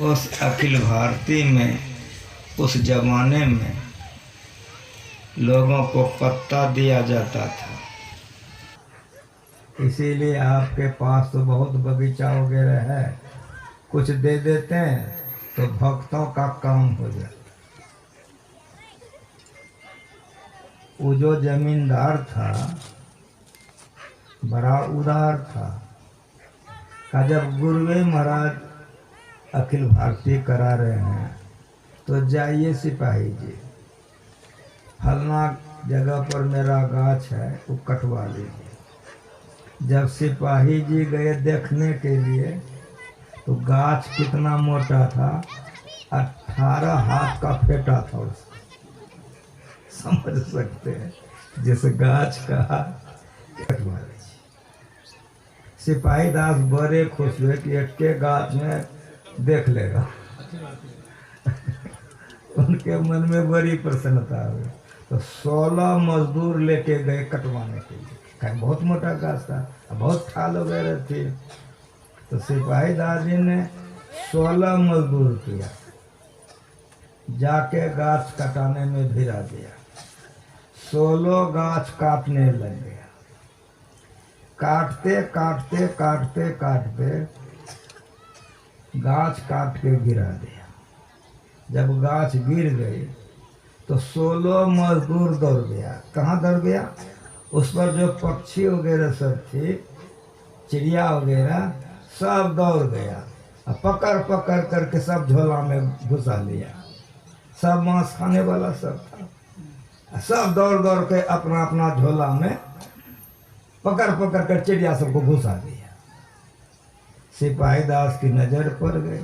उस अखिल भारती में उस जमाने में लोगों को पत्ता दिया जाता था। इसीलिए आपके पास तो बहुत बगीचा वगैरह है, कुछ दे देते हैं तो भक्तों का काम हो जाता। वो जो जमींदार था बड़ा उदार था। का जब गुरुवे महाराज अखिल भारतीय करा रहे हैं तो जाइए सिपाही जी, फलना जगह पर मेरा गाछ है वो कटवा लीजिए। जब सिपाही जी गए देखने के लिए तो गाछ कितना मोटा था, 18 हाथ का फेटा था उसका। समझ सकते हैं, जिस गाछ का कटवा लीजिए। सिपाही दास बड़े खुश हुए कि एक के गाछ में देख लेगा। उनके मन में बड़ी प्रसन्नता हुई। तो 16 मजदूर लेके गए कटवाने के लिए। कहीं बहुत मोटा गाछ था, बहुत ठाल वगैरह थी। तो सिपाही दादी ने 16 मजदूर किया, जाके गाछ कटाने में भिड़ा दिया। 16 गाछ काटने लग गया। काटते काटते काटते काटते गाछ काट के गिरा दिया। जब गाछ गिर गई तो 16 मजदूर दौड़ गया। कहाँ दौड़ गया? उस पर जो पक्षी वगैरह सब थे, चिड़िया वगैरह सब दौड़ गया। और पकड़ पकड़ करके सब झोला में घुसा लिया। सब मांस खाने वाला सब था। सब दौड़ दौड़ के अपना अपना झोला में पकड़ पकड़ कर चिड़िया सबको घुसा दिया। सिपाही दास की नजर पड़ गई।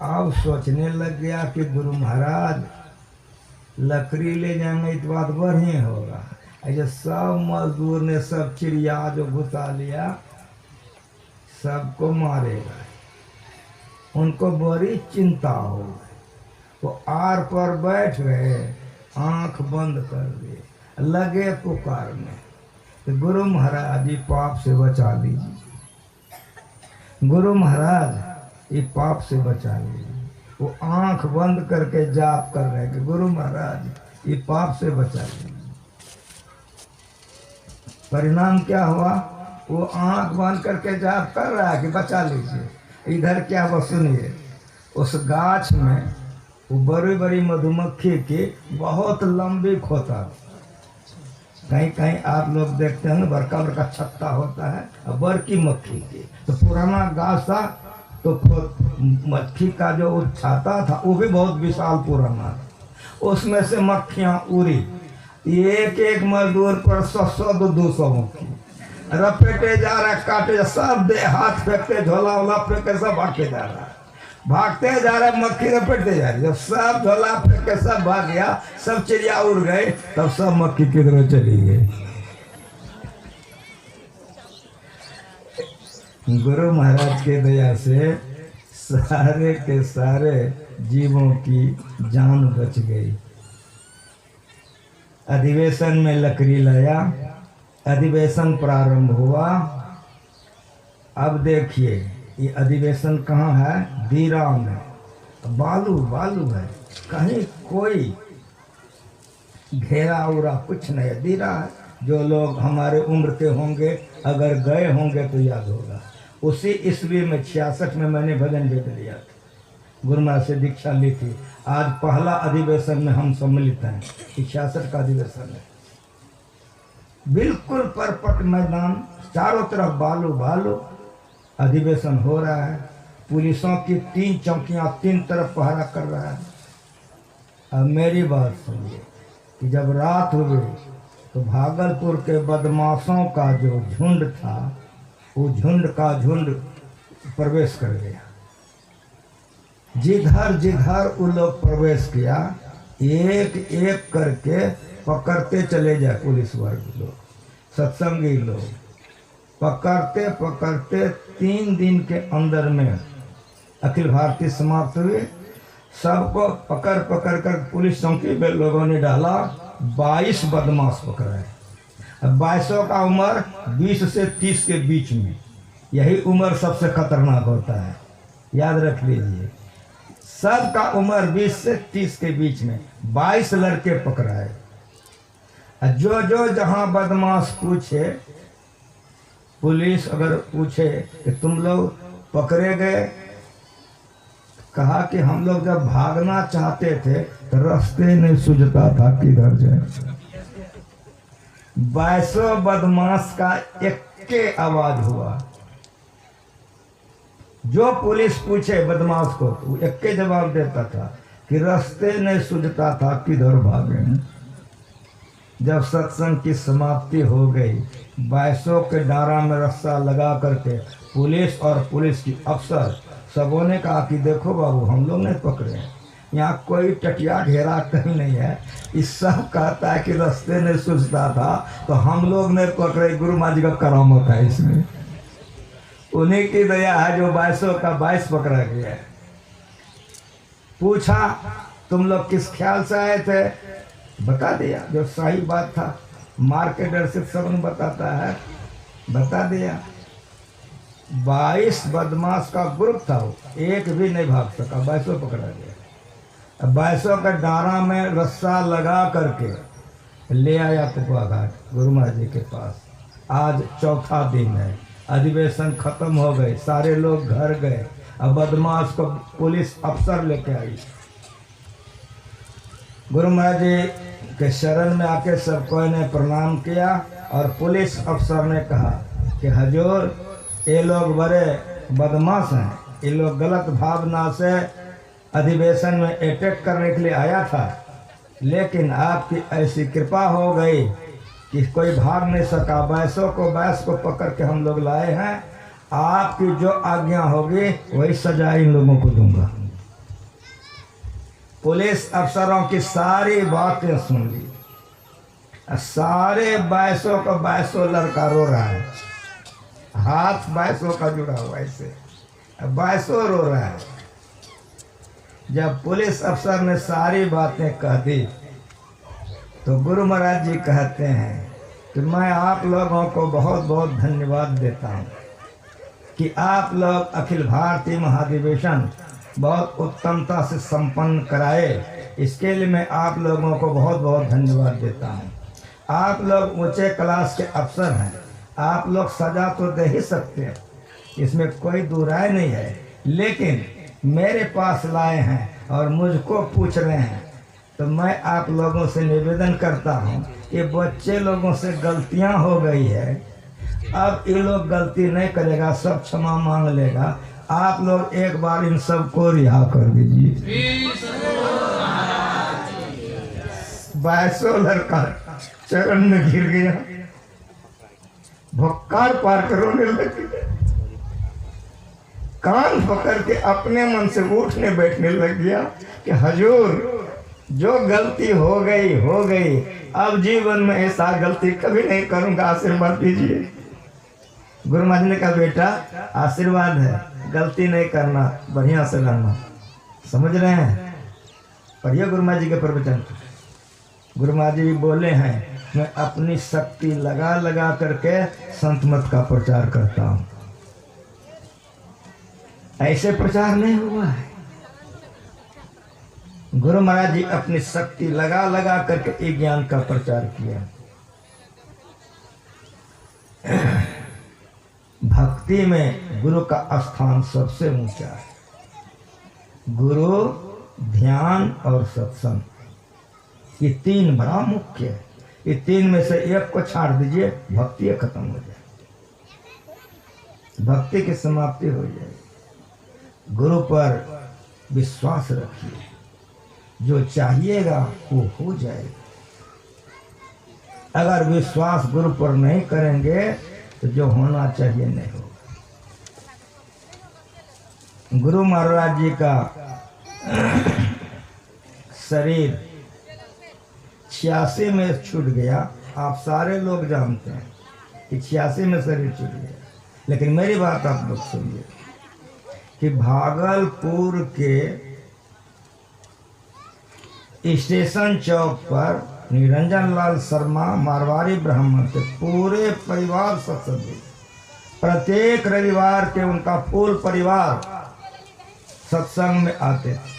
अब सोचने लग गया कि गुरु महाराज लकड़ी ले जाएंगे तो बात बढ़िया होगा। ऐसे सब मजदूर ने सब चिड़िया जो घुसा लिया सबको मारेगा। उनको बड़ी चिंता हो गई। वो आर पर बैठ गए, आंख बंद कर दिए, लगे पुकारने तो गुरु महाराज जी पाप से बचा लीजिए, गुरु महाराज ये पाप से बचा लीजिए। वो आंख बंद करके जाप कर रहे कि गुरु महाराज ये पाप से बचा लीजिए। परिणाम क्या हुआ? वो आंख बंद करके जाप कर रहा है कि बचा लीजिए। इधर क्या हुआ सुनिए। उस गाछ में वो बड़ी बड़ी मधुमक्खी की बहुत लंबी खोता थी। कहीं कहीं आप लोग देखते हैं बड़का बड़का छत्ता होता है और बड़की मक्खी की। तो पुराना गाछ था तो मक्खी का जो छाता था वो भी बहुत विशाल पुराना था। उसमें से मक्खियां उड़ी। एक एक मजदूर पर 100-200 मक्खी रपेटे जा रहा है, काटे जा, सब दे हाथ फेंकते, झोला वोला फेंके सब भागते जा रहा है, भागते जा रहे, मक्खी रपेटते जा रही। जब सब झोला फेंक के सब भाग गया, सब चिड़िया उड़ गए, तब सब मक्खी किधर चली गई। गुरु महाराज के दया से सारे के सारे जीवों की जान बच गई। अधिवेशन में लकड़ी लाया, अधिवेशन प्रारंभ हुआ। अब देखिए ये अधिवेशन कहाँ है? दीरा में। बालू बालू है, कहीं कोई घेरा उरा कुछ नहीं है, दीरा है। जो लोग हमारे उम्र के होंगे अगर गए होंगे तो याद होगा। उसी ईस्वी में 66 में मैंने भजन भेद लिया था, गुरु महाराज से दीक्षा ली थी। आज पहला अधिवेशन में हम सम्मिलित हैं, 66 का अधिवेशन है। बिल्कुल परपट मैदान, चारों तरफ बालू बालू, अधिवेशन हो रहा है। पुलिसों की 3 चौकियां 3 तरफ पहरा कर रहा है। अब मेरी बात सुनिए कि जब रात हुई तो भागलपुर के बदमाशों का जो झुंड था वो झुंड का झुंड प्रवेश कर गया। जिधर जिधर वो लोग प्रवेश किया एक एक करके पकड़ते चले जाए पुलिस वर्ग लोग, सत्संगी लोग। पकड़ते पकड़ते 3 दिन के अंदर में अखिल भारतीय समाप्त हुए। सबको पकड़ पकड़ कर पुलिस चौकी में लोगों ने डाला। 22 बदमाश पकड़े। अब 22 का उम्र 20 से 30 के बीच में, यही उम्र सबसे खतरनाक होता है। याद रख लीजिए। सबका उम्र 20 से 30 के बीच में 22 लड़के पकड़ाए। जो जो जहां बदमाश पूछे, पुलिस अगर पूछे कि तुम लोग पकड़े गए, कहा कि हम लोग जब भागना चाहते थे तो रास्ते नहीं सूझता था किधर जाए। 22 बदमाश का एक के आवाज हुआ। जो पुलिस पूछे बदमाश को तो एक के जवाब देता था कि रास्ते नहीं सूझता था किधर भागे। जब सत्संग की समाप्ति हो गई, 22 के डारा में रस्सा लगा करके पुलिस और पुलिस की अफसर सबों ने कहा कि देखो बाबू, हम लोग नहीं पकड़े, यहाँ कोई टटिया घेरा कहीं नहीं है। इस सब कहता है कि रास्ते नहीं सूझता था तो हम लोग नहीं पकड़े। गुरु महाराज जी का करामत है इसमें, उन्हीं की दया है जो 22 का 22 पकड़ा गया है। पूछा तुम लोग किस ख्याल से आए थे, बता दिया जो सही बात था। मार के डर से सब बताता है, बता दिया। 22 बदमाश का ग्रुप था, वो एक भी नहीं भाग सका, 22 पकड़ा गया। 22 का डारा में रस्सा लगा करके ले आया कुपा घाट गुरु महाराज जी के पास। आज चौथा दिन है, अधिवेशन खत्म हो गए, सारे लोग घर गए। अब बदमाश को पुलिस अफसर लेके आई। गुरु महाराज जी के शरण में आके सबको ने प्रणाम किया और पुलिस अफसर ने कहा कि हजूर, ये लोग बड़े बदमाश हैं, ये लोग गलत भावना से अधिवेशन में अटैक करने के लिए आया था, लेकिन आपकी ऐसी कृपा हो गई कि कोई भाग नहीं सका। 22 को पकड़ के हम लोग लाए हैं। आपकी जो आज्ञा होगी वही सजा इन लोगों को दूंगा। पुलिस अफसरों की सारी बातें सुन ली। सारे 22 का 22 लड़का रो रहा है, हाथ 22 का जुड़ा हुआ ऐसे, 22 रो रहा है। जब पुलिस अफसर ने सारी बातें कह दी तो गुरु महाराज जी कहते हैं कि मैं आप लोगों को बहुत बहुत धन्यवाद देता हूँ कि आप लोग अखिल भारतीय महाधिवेशन बहुत उत्तमता से संपन्न कराए। इसके लिए मैं आप लोगों को बहुत बहुत धन्यवाद देता हूँ। आप लोग ऊंचे क्लास के अफसर हैं, आप लोग सजा तो दे ही सकते हैं, इसमें कोई दुराय नहीं है, लेकिन मेरे पास लाए हैं और मुझको पूछ रहे हैं तो मैं आप लोगों से निवेदन करता हूँ कि बच्चे लोगों से गलतियाँ हो गई है, अब ये लोग गलती नहीं करेगा, सब क्षमा मांग लेगा। आप लोग एक बार इन सबको रिहा कर दीजिए। 22 लड़का चरण में गिर गया, भक्कार पार रोने लगे, कान पकड़ के अपने मन से उठने बैठने लग गया कि हजूर, जो गलती हो गई, अब जीवन में ऐसा गलती कभी नहीं करूंगा, आशीर्वाद दीजिए। गुरु महाराज ने कहा बेटा आशीर्वाद है, गलती नहीं करना, बढ़िया से रहना, समझ रहे हैं। पढ़िए गुरु महाराज जी के प्रवचन। गुरु महाराज जी बोले हैं मैं अपनी शक्ति लगा लगा करके संत मत का प्रचार करता हूँ, ऐसे प्रचार नहीं हुआ है। गुरु महाराज जी अपनी शक्ति लगा लगा करके एक ज्ञान का प्रचार किया। भक्ति में गुरु का स्थान सबसे ऊंचा है। गुरु, ध्यान और सत्संग, ये तीन बड़ा मुख्य है। ये तीन में से एक को छाड़ दीजिए, भक्ति खत्म हो जाए, भक्ति की समाप्ति हो जाए। गुरु पर विश्वास रखिए, जो चाहिएगा वो हो जाएगा। अगर विश्वास गुरु पर नहीं करेंगे तो जो होना चाहिए नहीं होगा। गुरु महाराज जी का शरीर 86 में छूट गया। आप सारे लोग जानते हैं कि 86 में शरीर छूट गया, लेकिन मेरी बात आप लोग सुनिए कि भागलपुर के स्टेशन चौक पर निरंजन लाल शर्मा मारवाड़ी ब्राह्मण के पूरे परिवार सत्संग, प्रत्येक रविवार के उनका फुल परिवार सत्संग में आते थे।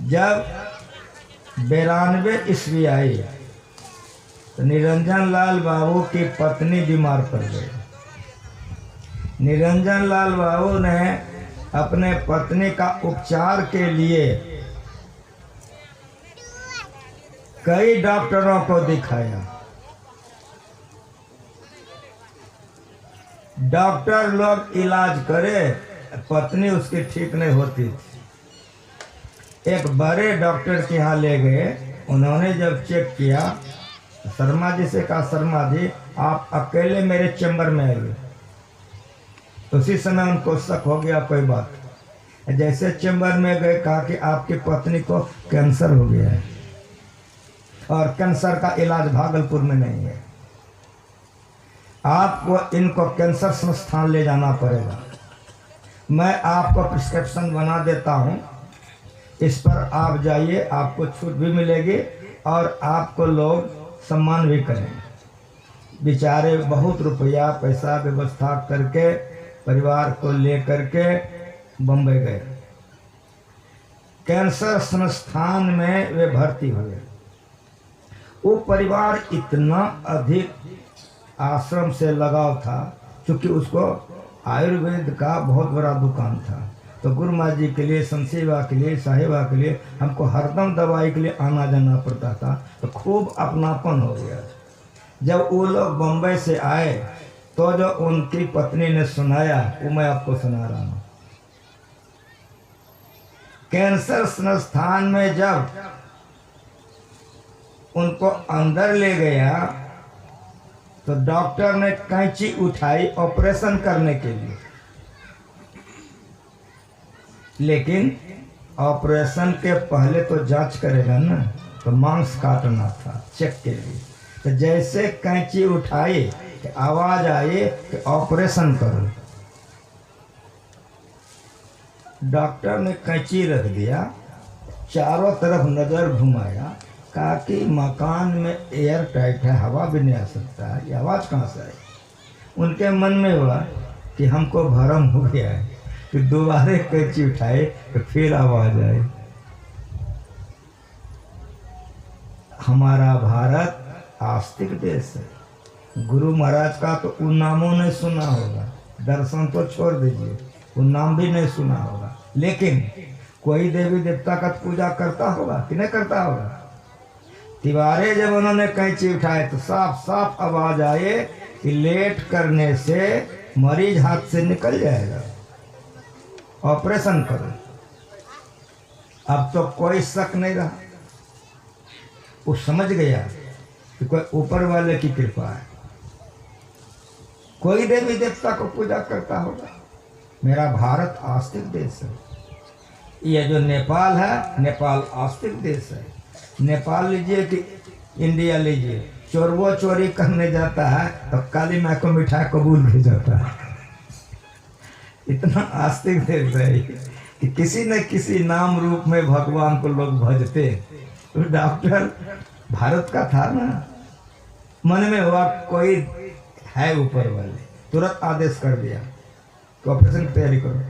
जब 92 ईस्वी आई तो निरंजन लाल बाबू की पत्नी बीमार पड़ गई। निरंजन लाल बाबू ने अपने पत्नी का उपचार के लिए कई डॉक्टरों को दिखाया। डॉक्टर लोग इलाज करे, पत्नी उसकी ठीक नहीं होती थी। एक बड़े डॉक्टर के यहाँ ले गए। उन्होंने जब चेक किया, शर्मा जी से कहा, शर्मा जी आप अकेले मेरे चैम्बर में आइए। उसी समय उनको शक हो गया कोई बात। जैसे चैम्बर में गए, कहा कि आपकी पत्नी को कैंसर हो गया है और कैंसर का इलाज भागलपुर में नहीं है, आपको इनको कैंसर संस्थान ले जाना पड़ेगा। मैं आपको प्रिस्क्रिप्शन बना देता हूँ, इस पर आप जाइए, आपको छूट भी मिलेगी और आपको लोग सम्मान भी करेंगे। बेचारे बहुत रुपया पैसा व्यवस्था करके परिवार को ले करके बम्बई गए। कैंसर संस्थान में वे भर्ती हुए। वो परिवार इतना अधिक आश्रम से लगाव था, क्योंकि उसको आयुर्वेद का बहुत बड़ा दुकान था। तो गुरु माँ जी के लिए, संसेवा के लिए, साहिबा के लिए हमको हरदम दवाई के लिए आना जाना पड़ता था। तो खूब अपनापन हो गया। जब वो लोग बम्बई से आए तो जो उनकी पत्नी ने सुनाया वो मैं आपको सुना रहा हूँ। कैंसर संस्थान में जब उनको अंदर ले गया तो डॉक्टर ने कैंची उठाई ऑपरेशन करने के लिए, लेकिन ऑपरेशन के पहले तो जांच करेगा ना, तो मांस काटना था चेक के लिए। तो जैसे कैंची उठाई कि आवाज आई कि ऑपरेशन करो, डॉक्टर ने कैंची रख दिया, चारों तरफ नज़र घुमाया, कहा कि मकान में एयर टाइट है, हवा भी नहीं आ सकता है, ये आवाज़ कहाँ से आई। उनके मन में हुआ कि हमको भरम हो गया है, कि दोबारा कैंची उठाए तो फिर आवाज़ आए। हमारा भारत आस्तिक देश है। गुरु महाराज का तो उन नामों ने सुना होगा, दर्शन तो छोड़ दीजिए, उन नाम भी नहीं सुना होगा, लेकिन कोई देवी देवता का पूजा करता होगा कि नहीं करता होगा। तिवारे जब उन्होंने कैंची उठाए तो साफ साफ आवाज आए कि लेट करने से मरीज हाथ से निकल जाएगा, ऑपरेशन करो। अब तो कोई शक नहीं रहा, वो समझ गया कि कोई ऊपर वाले की कृपा है, कोई देवी देवता को पूजा करता होगा। मेरा भारत आस्तिक देश है। ये जो नेपाल है, नेपाल आस्तिक देश है। नेपाल लीजिए कि इंडिया लीजिए, चोर वो चोरी करने जाता है तो काली माँ को मिठाई कबूल भी जाता है। इतना आस्तिक देश है कि किसी न किसी नाम रूप में भगवान को लोग भजते। तो डॉक्टर भारत का था ना, मन में हुआ कोई है ऊपर वाले, तुरंत आदेश कर दिया तो ऑपरेशन की तैयारी करो।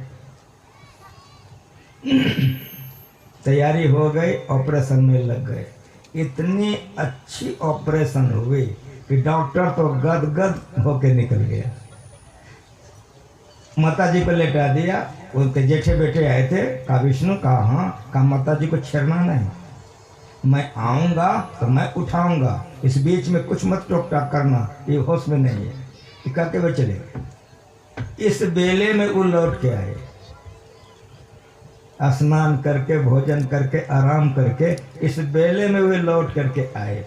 तैयारी हो गई, ऑपरेशन में लग गए। इतनी अच्छी ऑपरेशन हुई कि डॉक्टर तो गदगद होके निकल गया। माता जी को लेटा दिया, उनके जेठे बेटे आए थे, कहा विष्णु, कहा हाँ, कहा माता जी को छेड़ना नहीं, मैं आऊँगा तो मैं उठाऊँगा, इस बीच में कुछ मत टोक टाक करना, ये होश में नहीं है। ये कहते हुए चले। इस बेले में वो लौट के आए, स्नान करके भोजन करके आराम करके इस बेले में वे लौट करके आए।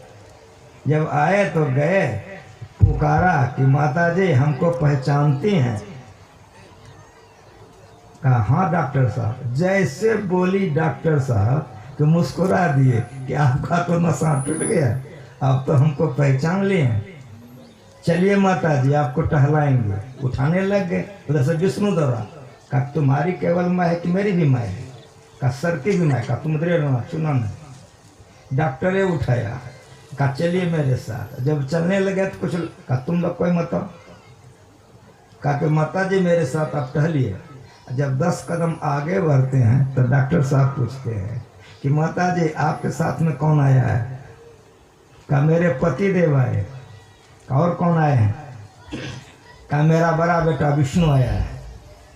जब आए तो गए, पुकारा कि माता जी हमको पहचानती हैं। कहा हाँ डॉक्टर साहब। जैसे बोली डॉक्टर साहब तो मुस्कुरा दिए कि आपका तो नशा टूट गया, आप तो हमको पहचान लिए हैं, चलिए माता जी आपको टहलाएंगे। उठाने लग गए। उधर से विष्णु दौड़ा, कहा तुम्हारी केवल माँ है कि मेरी भी माँ है, का सर की भी माँ, का तुम रोना सुना नहीं। डॉक्टरे उठाया, कहा चलिए मेरे साथ। जब चलने लगे तो कुछ कहा तुम लोग कोई मत, कहा कि माता जी मेरे साथ आप टहलिए। जब 10 कदम आगे बढ़ते हैं तो डॉक्टर साहब पूछते हैं कि माता जी आपके साथ में कौन आया है? का मेरे पति देव आए। का और कौन आए हैं? का मेरा बड़ा बेटा विष्णु आया है।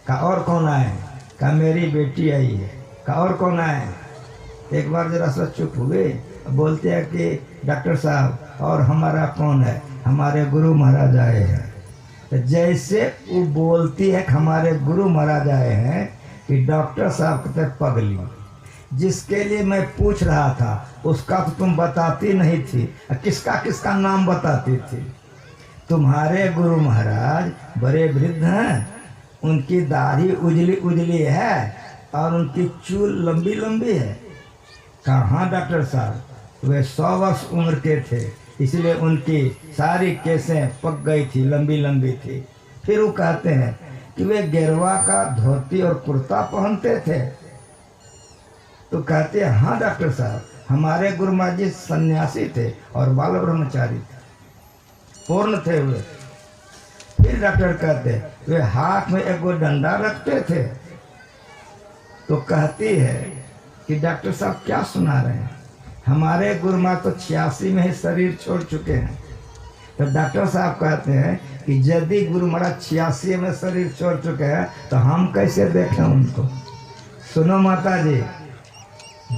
का और कौन आए? का मेरी बेटी आई है। का और कौन आए? एक बार जरा सा चुप हुए, बोलते हैं कि डॉक्टर साहब और हमारा कौन है? हमारे गुरु महाराज आए हैं। तो जैसे वो बोलती है कि हमारे गुरु महाराज आए हैं कि डॉक्टर साहब कहते पगली, जिसके लिए मैं पूछ रहा था उसका तो तुम बताती नहीं थी, किसका किसका नाम बताती थी? तुम्हारे गुरु महाराज बड़े वृद्ध हैं, उनकी दाढ़ी उजली उजली है और उनकी चूल लंबी लंबी है। कहाँ डॉक्टर साहब, वे 100 वर्ष उम्र के थे, इसलिए उनकी सारी केसें पक गई थी, लंबी लंबी थी। फिर वो कहते हैं कि वे गेरुआ का धोती और कुर्ता पहनते थे। तो कहते हैं हाँ डॉक्टर साहब, हमारे गुरु महाराज जी सन्यासी थे और बाल ब्रह्मचारी थे, पूर्ण थे वे। फिर डॉक्टर कहते वे हाथ में एक डंडा रखते थे। तो कहती है कि डॉक्टर साहब क्या सुना रहे हैं? हमारे गुरु महाराज तो 86 में ही शरीर छोड़ चुके हैं। तो डॉक्टर साहब कहते हैं कि यदि गुरु महाराज 86 में शरीर छोड़ चुके हैं तो हम कैसे देखें उनको? सुनो माता जी,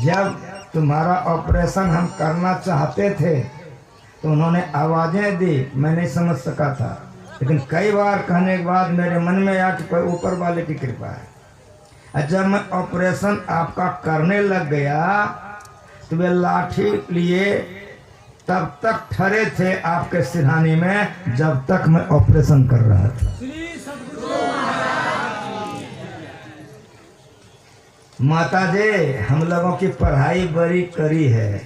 जब तुम्हारा ऑपरेशन हम करना चाहते थे तो उन्होंने आवाज़ें दी, मैं नहीं समझ सका था, लेकिन कई बार कहने के बाद मेरे मन में आया कि कोई ऊपर वाले की कृपा है। और जब मैं ऑपरेशन आपका करने लग गया तो वे लाठी लिए तब तक ठहरे थे आपके सिरहाने में जब तक मैं ऑपरेशन कर रहा था। माता जी, हम लोगों की पढ़ाई बड़ी करी है,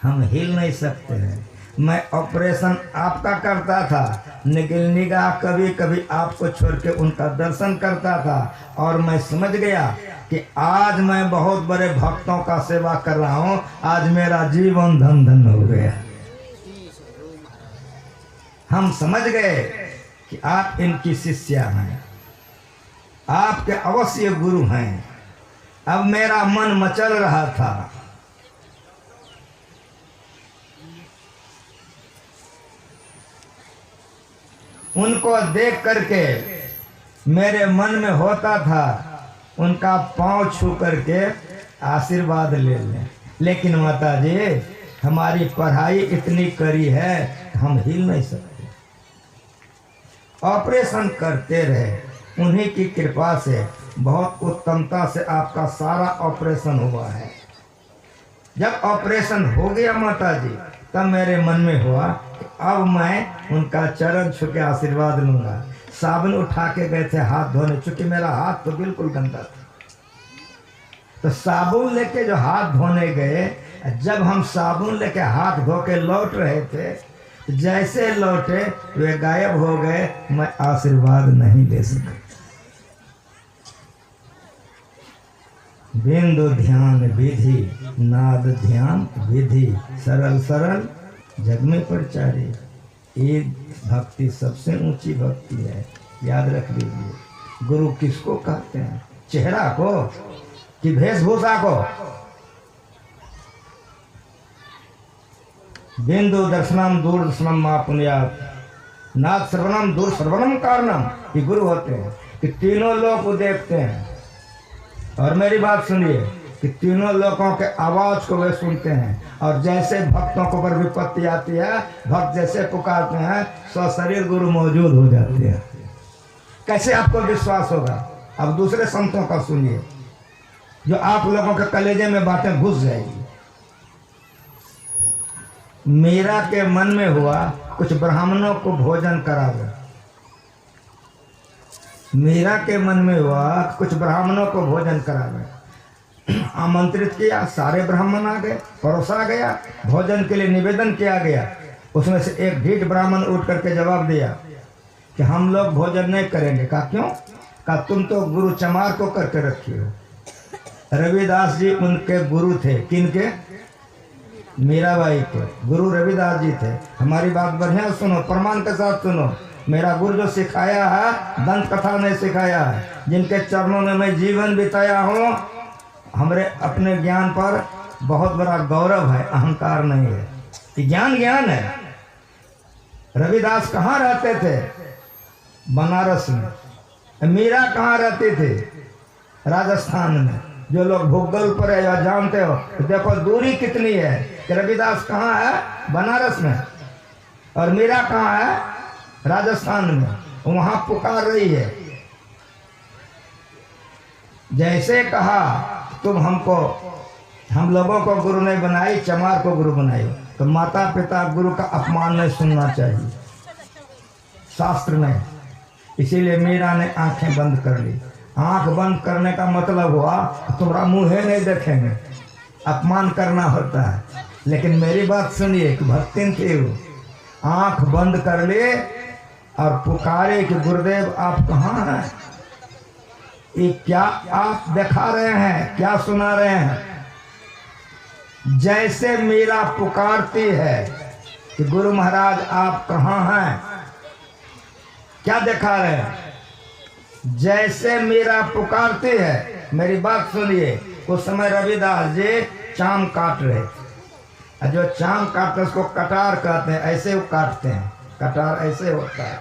हम हिल नहीं सकते हैं। मैं ऑपरेशन आपका करता था, लेकिन निगाह कभी कभी आपको छोड़ के उनका दर्शन करता था और मैं समझ गया कि आज मैं बहुत बड़े भक्तों का सेवा कर रहा हूं, आज मेरा जीवन धन धन हो गया। हम समझ गए कि आप इनकी शिष्या हैं, आपके अवश्य गुरु हैं। अब मेरा मन मचल रहा था, उनको देख करके मेरे मन में होता था उनका पांव छू करके आशीर्वाद ले लें, लेकिन माता जी हमारी पढ़ाई इतनी करी है हम हिल नहीं सकते। ऑपरेशन करते रहे, उन्हीं की कृपा से बहुत उत्तमता से आपका सारा ऑपरेशन हुआ है। जब ऑपरेशन हो गया माता जी, तब मेरे मन में हुआ कि अब मैं उनका चरण छू के आशीर्वाद लूंगा। साबुन उठा के गए थे हाथ धोने, चूंकि मेरा हाथ तो बिल्कुल गंदा था। तो साबुन लेके जो हाथ धोने गए, जब हम साबुन लेके हाथ धो के लौट रहे थे, जैसे लौटे वे गायब हो गए, मैं आशीर्वाद नहीं ले सका। बिंदु ध्यान विधि, नाद ध्यान विधि, सरल सरल जग में प्रचारे। ये भक्ति सबसे ऊंची भक्ति है, याद रख लीजिए। गुरु किसको कहते हैं? चेहरा को कि वेशभूषा को? बिंदु दर्शनम दूर दर्शनम मा पुण्यात, नाद श्रवणम दूर श्रवणम कारणम। ये गुरु होते हैं कि तीनों लोग को देखते हैं। और मेरी बात सुनिए कि तीनों लोगों के आवाज को वे सुनते हैं, और जैसे भक्तों को पर विपत्ति आती है, भक्त जैसे पुकारते हैं, सशरीर गुरु मौजूद हो जाते हैं। कैसे आपको विश्वास होगा? अब दूसरे संतों का सुनिए, जो आप लोगों के कलेजे में बातें घुस जाएगी। मीरा के मन में हुआ कुछ ब्राह्मणों को भोजन करावे। मीरा के मन में हुआ कुछ ब्राह्मणों को भोजन करावे। आमंत्रित किया, सारे ब्राह्मण आ गए, परोसा गया, भोजन के लिए निवेदन किया गया। उसमें से एक ढीठ ब्राह्मण उठ करके जवाब दिया कि हम लोग भोजन नहीं करेंगे। कहा क्यों? कहा तुम तो गुरु चमार को करके रखी हो। रविदास जी उनके गुरु थे। किनके? मीराबाई के गुरु रविदास जी थे। हमारी बात बढ़िया सुनो, प्रमाण के साथ सुनो। मेरा गुरु जो सिखाया है दंत कथा ने सिखाया है, जिनके चरणों में मैं जीवन बिताया हूँ, हमारे अपने ज्ञान पर बहुत बड़ा गौरव है, अहंकार नहीं है। ये ज्ञान ज्ञान है। रविदास कहाँ रहते थे? बनारस में। मीरा कहाँ रहते थे? राजस्थान में। जो लोग भूगोल पर है या जानते हो तो देखो दूरी कितनी है कि रविदास कहाँ है? बनारस में। और मीरा कहाँ है? राजस्थान में। वहां पुकार रही है। जैसे कहा तुम हमको, हम लोगों को गुरु नहीं बनाई, चमार को गुरु बनाई, तो माता पिता गुरु का अपमान नहीं सुनना चाहिए, शास्त्र में। इसीलिए मीरा ने आंखें बंद कर ली। आंख बंद करने का मतलब हुआ तुम्हारा मुँह नहीं देखेंगे, अपमान करना होता है। लेकिन मेरी बात सुनिए कि भक्तिन थी वो, आंख बंद कर ले और पुकारे कि गुरुदेव आप कहाँ हैं? ये क्या आप दिखा रहे हैं, क्या सुना रहे हैं? जैसे मीरा पुकारती है कि गुरु महाराज आप कहाँ हैं, क्या दिखा रहे हैं? जैसे मीरा पुकारती है, मेरी बात सुनिए, उस समय रविदास जी चाम काट रहे थे। जो चाम काटते उसको कटार कहते हैं, ऐसे वो काटते हैं, कटार ऐसे होता है।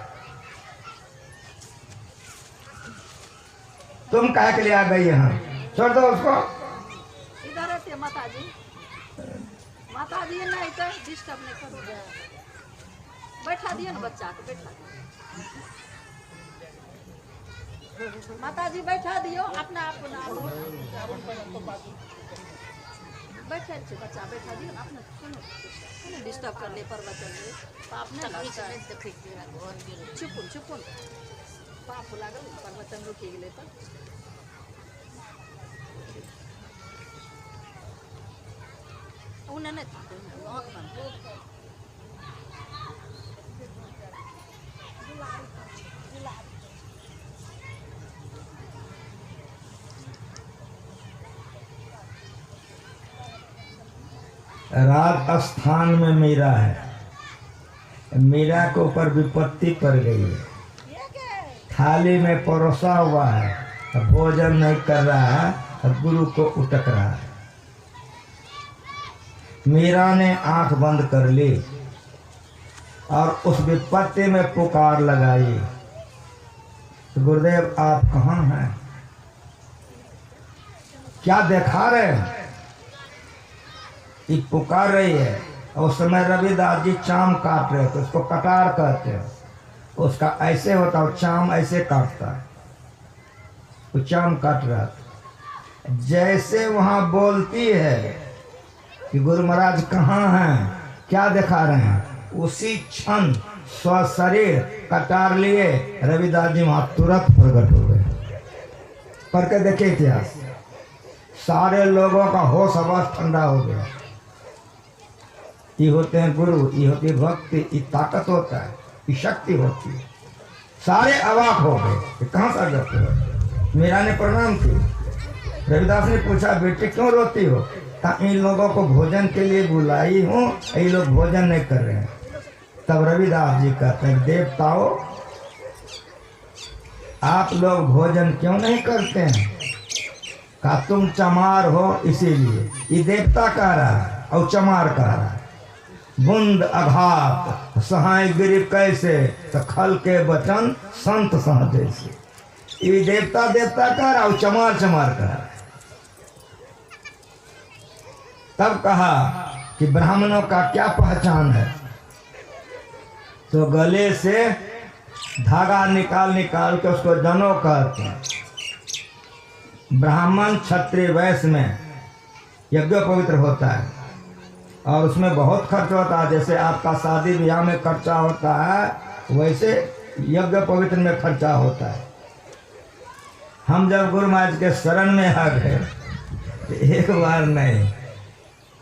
तुम कह के लिए आ गई यहाँ? छोड़ दो उसको। इधर रहते माता जी नहीं तो डिस्टर्ब नहीं करो। बैठा दिए ना बच्चा को, बैठा दियो माता जी, बैठा दियो अपने आप को ना बैठे थे बच्चा, बैठा दियो अपने, सुनो डिस्टर्ब कर ले प्रवचन में पाप नहीं लगता है। चुपुन चुपुन पाप लागल प्रवचन रुकी गए तो उन्हें नहीं था राजस्थान में मीरा है। मीरा के ऊपर विपत्ति पड़ गई है। थाली में परोसा हुआ है, भोजन नहीं कर रहा है और गुरु को उटक रहा है। मीरा ने आंख बंद कर ली और उस विपत्ति में पुकार लगाई, तो गुरुदेव आप कहाँ हैं? क्या दिखा रहे हैं? ये पुकार रही है। और उस समय रविदास जी चाम काट रहे थे, उसको कटार कहते हैं। उसका ऐसे होता है, चाम ऐसे काटता है, वो चाम काट रहा था। जैसे वहां बोलती है कि गुरु महाराज कहाँ हैं, क्या दिखा रहे हैं, उसी क्षण स्वशरीर कटार लिए रविदास जी वहां तुरंत प्रकट हो गए। पढ़ के देखे इतिहास, सारे लोगों का होश आवाज ठंडा हो गया। ये होते हैं गुरु, ये होती है भक्ति, ये ताकत होता है, ये शक्ति होती है। सारे अवाक हो गए कि कहाँ से जाते हो? मीरा ने प्रणाम की। रविदास ने पूछा बेटी क्यों रोती हो? इन लोगों को भोजन के लिए बुलाई हूँ, ये लोग भोजन नहीं कर रहे हैं। तब रविदास जी कहते हैं देवताओं आप लोग भोजन क्यों नहीं करते हैं? कहा तुम चमार हो इसीलिए। ये देवता कह रहा है और चमार कह रहा है। बुंद अघात सहाय गिरिप कैसे, तो खल के वचन संत सह जैसे। ये देवता देवता कह रहा और चमार चमार कह रहा। तब कहा कि ब्राह्मणों का क्या पहचान है? तो गले से धागा निकाल निकाल के उसको जनेऊ कहते हैं। ब्राह्मण क्षत्रिय वैश्य में यज्ञ पवित्र होता है और उसमें बहुत खर्च होता है। जैसे आपका शादी ब्याह में खर्चा होता है, वैसे यज्ञ पवित्र में खर्चा होता है। हम जब गुरु महाराज के शरण में आ गए, एक बार नहीं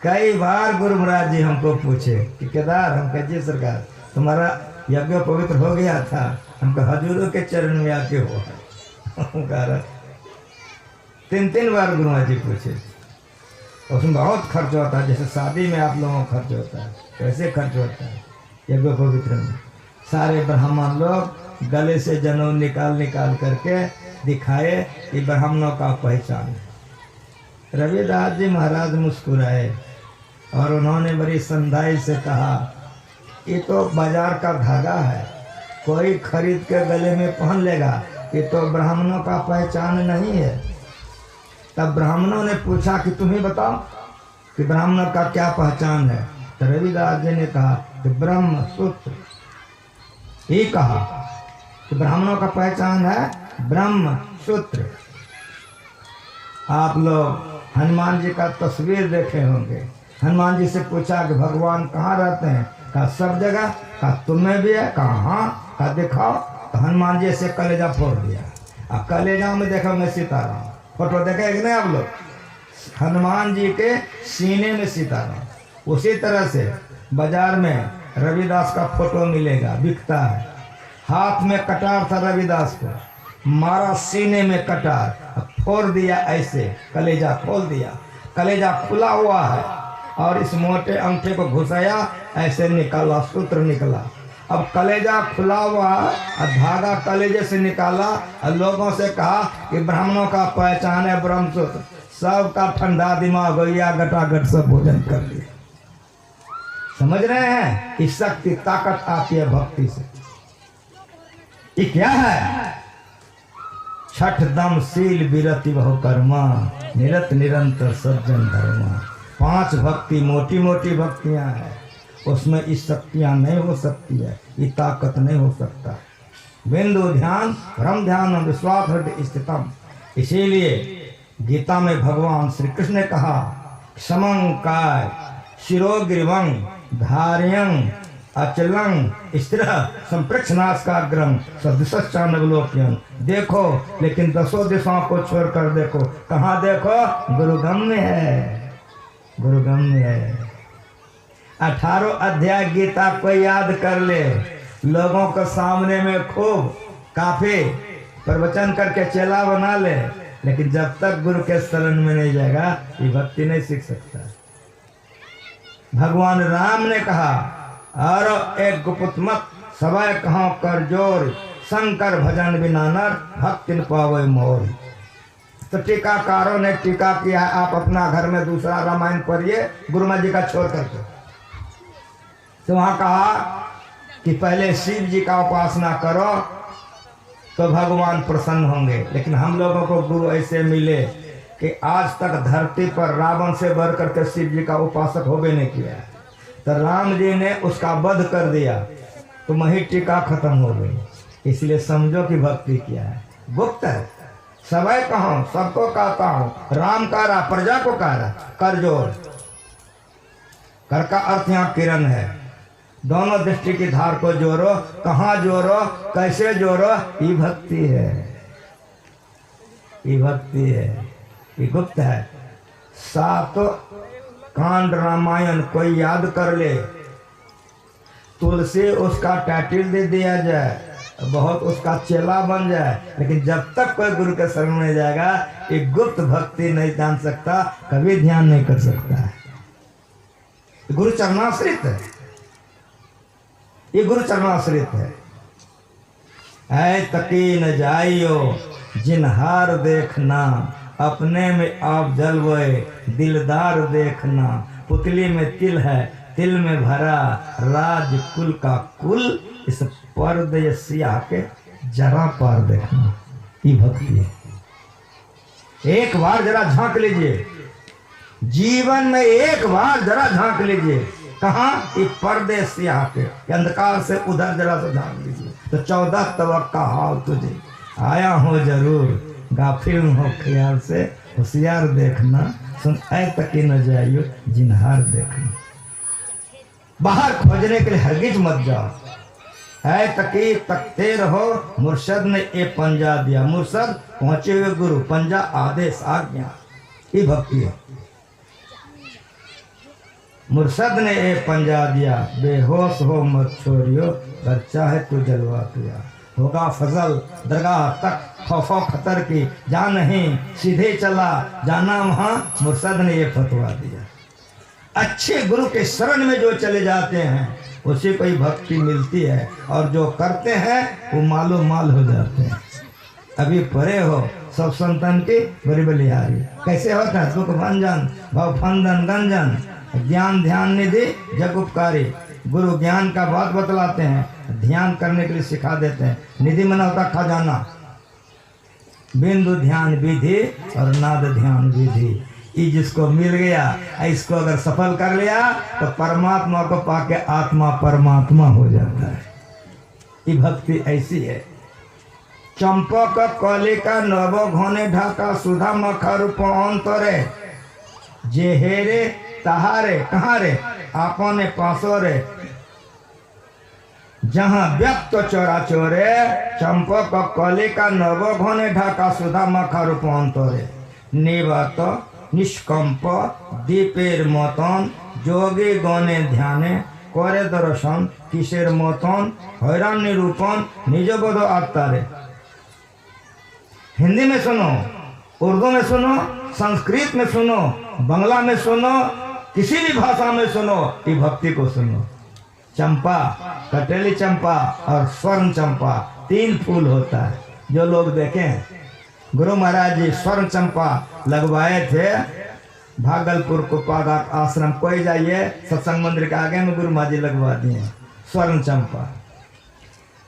कई बार गुरु महाराज जी हमको पूछे कि केदार, हम कहे जी सरकार तुम्हारा यज्ञ पवित्र हो गया था, हमको हजूरों के चरण में आके हो। 3 बार गुरु महाराज जी पूछे। उसमें बहुत खर्च होता है, जैसे शादी में आप लोगों का खर्च होता है, कैसे खर्च होता है यज्ञ पवित्र में। सारे ब्राह्मण लोग गले से जनेऊ निकाल निकाल करके दिखाए कि ब्राह्मणों का पहचान है। रविदास जी महाराज मुस्कुराए और उन्होंने बड़ी संदाई से कहा, ये तो बाजार का धागा है, कोई खरीद के गले में पहन लेगा, ये तो ब्राह्मणों का पहचान नहीं है। तब ब्राह्मणों ने पूछा कि तुम्हें बताओ कि ब्राह्मणों का क्या पहचान है। तो रविदास जी ने कहा कि ब्रह्म सूत्र। ये कहा कि ब्राह्मणों का पहचान है ब्रह्म सूत्र। आप लोग हनुमान जी का तस्वीर देखे होंगे। हनुमान जी से पूछा कि भगवान कहाँ रहते हैं, कहा सब जगह। कहा तुम्हें भी है, कहा हाँ। कहा दिखाओ। तो हनुमान जी से कलेजा फोड़ दिया। अब कलेजा में देखो मैं सीताराम, फोटो देखे कि नहीं आप लोग, हनुमान जी के सीने में सीताराम। उसी तरह से बाजार में रविदास का फोटो मिलेगा, बिकता है। हाथ में कटार था रविदास को, मारा सीने में कटार, फोड़ दिया ऐसे, कलेजा खोल दिया। कलेजा खुला हुआ है और इस मोटे अंगूठे को घुसाया, ऐसे निकाला, सूत्र निकला। अब कलेजा खुला हुआ और धागा कलेजे से निकाला और लोगों से कहा कि ब्राह्मणों का पहचान है ब्रह्मसूत्र। सबका ठंडा दिमाग हो गया, गटागट सब भोजन कर लिया। समझ रहे हैं, इस शक्ति ताकत आती है भक्ति से। ये क्या है? छठ दम शील विरति बहु कर्मा, निरत निरंतर सज्जन धर्मा। 5 भक्ति मोटी मोटी भक्तियां हैं, उसमें इस शक्तियां नहीं हो सकती है, ये ताकत नहीं हो सकता। बिंदु ध्यान ब्रह्म ध्यान विश्वास हृदय स्थितम। इसीलिए गीता में भगवान श्री कृष्ण ने कहा, समं काय शिरोग्रीवं धार्यं अचलं स्थिर संप्रक्षनास्काग्रम सदृशानवलोकन। देखो लेकिन 10 दिशाओं को छोड़कर देखो। कहाँ देखो? गुरुगम्य है, गुरुगम्य है। 18 अध्याय गीता को याद कर ले, लोगों को सामने में खूब काफी प्रवचन करके चेला बना ले, लेकिन जब तक गुरु के शरण में नहीं जाएगा ये भक्ति नहीं सीख सकता। भगवान राम ने कहा, और एक गुप्त मत सवय कहाँ कर जोर, शंकर भजन बिना नर भक्ति न पावे मोर। तो टीकाकारों ने टीका किया, आप अपना घर में दूसरा रामायण पढ़िए गुरुमा जी का छोड़ करके। तो वहाँ कहा कि पहले शिव जी का उपासना करो तो भगवान प्रसन्न होंगे। लेकिन हम लोगों को गुरु ऐसे मिले कि आज तक धरती पर रावण से बढ़ करके शिव जी का उपासक हो भी नहीं किया। तो राम जी ने उसका वध कर दिया, तो वही टीका खत्म हो गई। इसलिए समझो कि भक्ति क्या है, गुप्त है। सवय कहूँ सबको कहता हूँ, राम का रहा प्रजा को कह रहा, कर जोड़। कर का अर्थ यहाँ किरण है, दोनों दृष्टि की धार को जोड़ो। कहाँ जोड़ो, कैसे जोड़ो, ये भक्ति है, ये भक्ति है, ये गुप्त है। 7 कांड रामायण कोई याद कर ले, तुलसी उसका टाइटल दे दिया जाए, बहुत उसका चेला बन जाए, लेकिन जब तक कोई गुरु के शरण में जाएगा ये गुप्त भक्ति नहीं जान सकता, कभी ध्यान नहीं कर सकता है। गुरु चरणाश्रित है, ये गुरु चरणाश्रित है। ऐ तकी न जाइयो जिनहार देखना, अपने में आप जलवे दिलदार देखना। पुतली में तिल है, तिल में भरा राज कुल का कुल, इस पर्दे सिया के जरा पार देखना। ये भक्ति है। एक बार जरा झांक लीजिए, जीवन में एक बार जरा झांक लीजिए। कहाँ? ये पर्दे सिया के अंधकार से उधर जरा सा झांक लीजिए तो 14 तबक का हाल तुझे आया हो जरूर। गाफिल हो ख्याल से होशियार देखना, सुन ऐ तकी न जाइयो जिनहार देखना। बाहर खोजने के लिए हरगिज मत जाओ, ऐ तकी तकते रहो। मुर्शद ने ये पंजा दिया, मुर्शद पहुंचे हुए गुरु, पंजा आदेश आज्ञा, ये भक्ति है। मुर्शद ने ये पंजा दिया, बेहोश हो मत छोड़ियो, घर चाहे तू जलवा पिया। होगा फजल दरगाह तक खौफो खतर की, जा नहीं सीधे चला जाना वहाँ, मुर्शद ने ये फतवा दिया। अच्छे गुरु के शरण में जो चले जाते हैं उसी को ही भक्ति मिलती है, और जो करते हैं वो मालो माल हो जाते हैं। अभी परे हो सब संतन की बड़ी बलिहारी। कैसे होता है? दुख भंजन भव फंदन गंजन ज्ञान ध्यान निधि जग उपकारी। गुरु ज्ञान का बात बतलाते हैं, ध्यान करने के लिए सिखा देते हैं। निधि मना होता खजाना, बिंदु ध्यान विधि और नाद ध्यान विधि। ये जिसको मिल गया, इसको अगर सफल कर लिया तो परमात्मा को पाके आत्मा परमात्मा हो जाता है। ये भक्ति ऐसी है। चंपक कलिका नव घने ढाका सुधा मखा रूप अंतरे जे हेरे तहारे कहाँ रे आपने पासो रे जहाँ व्यक्त चोरा चोरे। चंपक कलिका नव घने ढाका सुधा मखा रूप अंतरे निवत निष्कंप दीपेर मतन जोगी गणे ध्याने करे दर्शन किसेर मतन हैरान निरूपण निज बोध आत्तारे। हिंदी में सुनो, उर्दू में सुनो, संस्कृत में सुनो, बांग्ला में सुनो, किसी भी भाषा में सुनो, ये भक्ति को सुनो। चंपा, कटेली चंपा और स्वर्ण चंपा 3 फूल होता है। जो लोग देखें, गुरु महाराज जी स्वर्ण चंपा लगवाए थे भागलपुर को पादा आश्रम। कोई जाइए सत्संग मंदिर के आगे में गुरु महाराज जी लगवा दिए स्वर्ण चंपा।